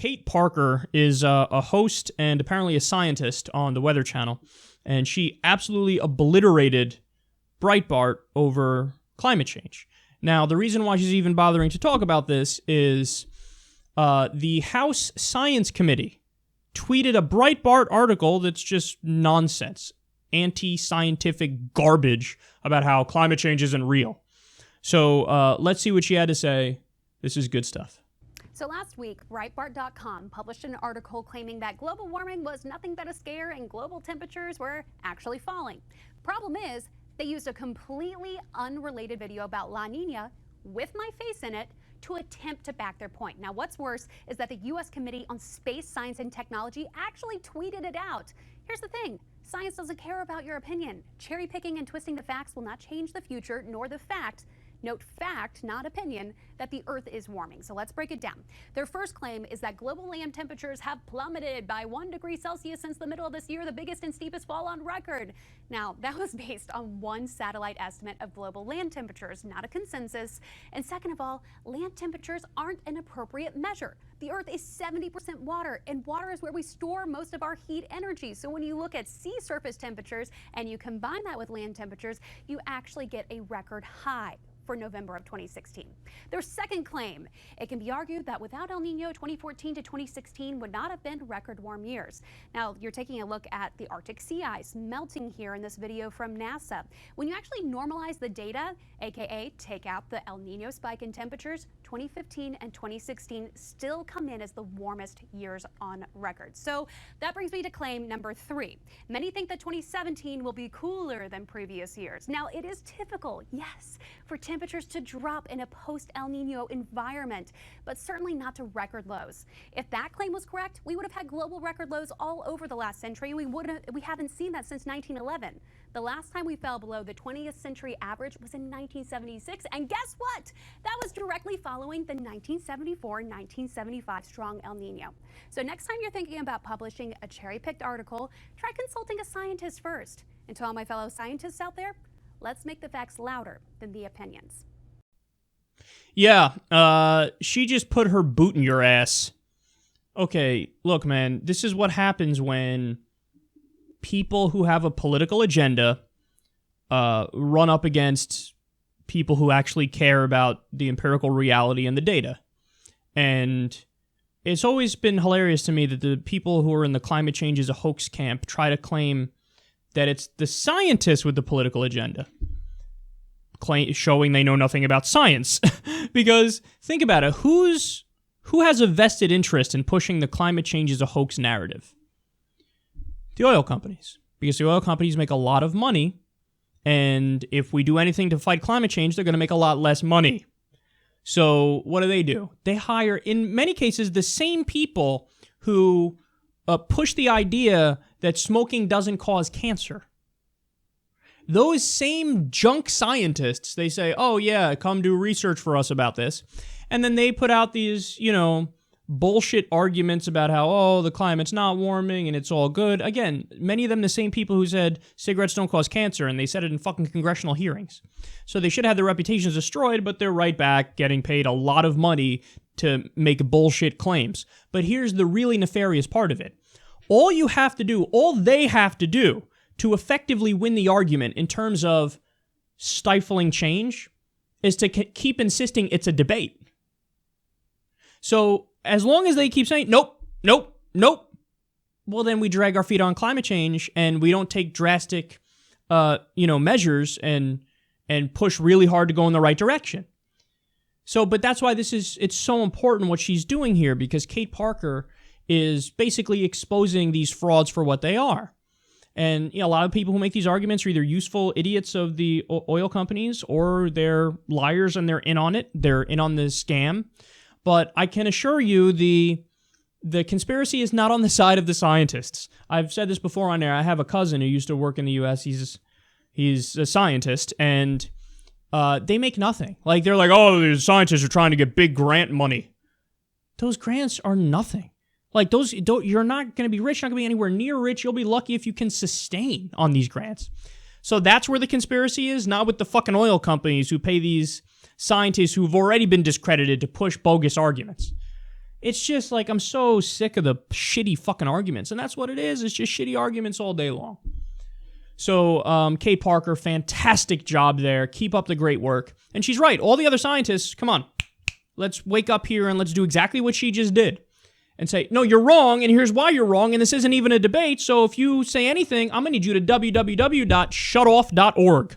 Kate Parker is a host and apparently a scientist on the Weather Channel, and she absolutely obliterated Breitbart over climate change. Now, the reason why she's even bothering to talk about this is the House Science Committee tweeted a Breitbart article that's just nonsense, anti-scientific garbage about how climate change isn't real. So let's see what she had to say. This is good stuff. So last week, Breitbart.com published an article claiming that global warming was nothing but a scare and global temperatures were actually falling. Problem is, they used a completely unrelated video about La Nina with my face in it to attempt to back their point. Now, what's worse is that the U.S. Committee on Space, Science, and Technology actually tweeted it out. Here's the thing. Science doesn't care about your opinion. Cherry picking and twisting the facts will not change the future, nor the fact, note fact, not opinion, that the Earth is warming. So let's break it down. Their first claim is that global land temperatures have plummeted by 1 degree Celsius since the middle of this year, the biggest and steepest fall on record. Now, that was based on one satellite estimate of global land temperatures, not a consensus. And second of all, land temperatures aren't an appropriate measure. The Earth is 70% water, and water is where we store most of our heat energy. So when you look at sea surface temperatures and you combine that with land temperatures, you actually get a record high for November of 2016. Their second claim, it can be argued that without El Nino, 2014 to 2016 would not have been record warm years. Now, you're taking a look at the Arctic sea ice melting here in this video from NASA. When you actually normalize the data, aka take out the El Nino spike in temperatures, 2015 and 2016 still come in as the warmest years on record. So that brings me to claim number 3. Many think that 2017 will be cooler than previous years. Now, it is typical, yes, for temperatures to drop in a post-El Nino environment, but certainly not to record lows. If that claim was correct, we would have had global record lows all over the last century. We haven't seen that since 1911. The last time we fell below the 20th century average was in 1976, and guess what? That was directly following the 1974-1975 strong El Nino. So next time you're thinking about publishing a cherry-picked article, try consulting a scientist first. And to all my fellow scientists out there, let's make the facts louder than the opinions. Yeah, she just put her boot in your ass. Okay, look, man, this is what happens when people who have a political agenda run up against people who actually care about the empirical reality and the data. And it's always been hilarious to me that the people who are in the climate change is a hoax camp try to claim that it's the scientists with the political agenda showing they know nothing about science. Because think about it, who has a vested interest in pushing the climate change is a hoax narrative? The oil companies. Because the oil companies make a lot of money, and if we do anything to fight climate change, they're going to make a lot less money. So what do? They hire, in many cases, the same people who push the idea that smoking doesn't cause cancer. Those same junk scientists, they say, oh yeah, come do research for us about this. And then they put out these, bullshit arguments about how, oh, the climate's not warming and it's all good. Again, many of them the same people who said cigarettes don't cause cancer, and they said it in fucking congressional hearings. So they should have their reputations destroyed, but they're right back getting paid a lot of money to make bullshit claims. But here's the really nefarious part of it. All they have to do to effectively win the argument in terms of stifling change is to keep insisting it's a debate. So as long as they keep saying, nope, well, then we drag our feet on climate change and we don't take drastic, measures and push really hard to go in the right direction. So, but that's why it's so important what she's doing here, because Kate Parker is basically exposing these frauds for what they are. And a lot of people who make these arguments are either useful idiots of the oil companies or they're liars and they're in on it. They're in on the scam. But I can assure you the conspiracy is not on the side of the scientists. I've said this before on air. I have a cousin who used to work in the U.S. He's a scientist, and they make nothing. Like, they're like, oh, the scientists are trying to get big grant money. Those grants are nothing. Like, you're not going to be rich, not going to be anywhere near rich. You'll be lucky if you can sustain on these grants. So that's where the conspiracy is, not with the fucking oil companies who pay these scientists who've already been discredited to push bogus arguments. It's just like I'm so sick of the shitty fucking arguments. And that's what it is. It's just shitty arguments all day long. So Kate Parker, fantastic job there. Keep up the great work. And she's right. All the other scientists, come on. Let's wake up here and let's do exactly what she just did. And say, no, you're wrong, and here's why you're wrong, and this isn't even a debate, so if you say anything, I'm going to need you to www.shutoff.org.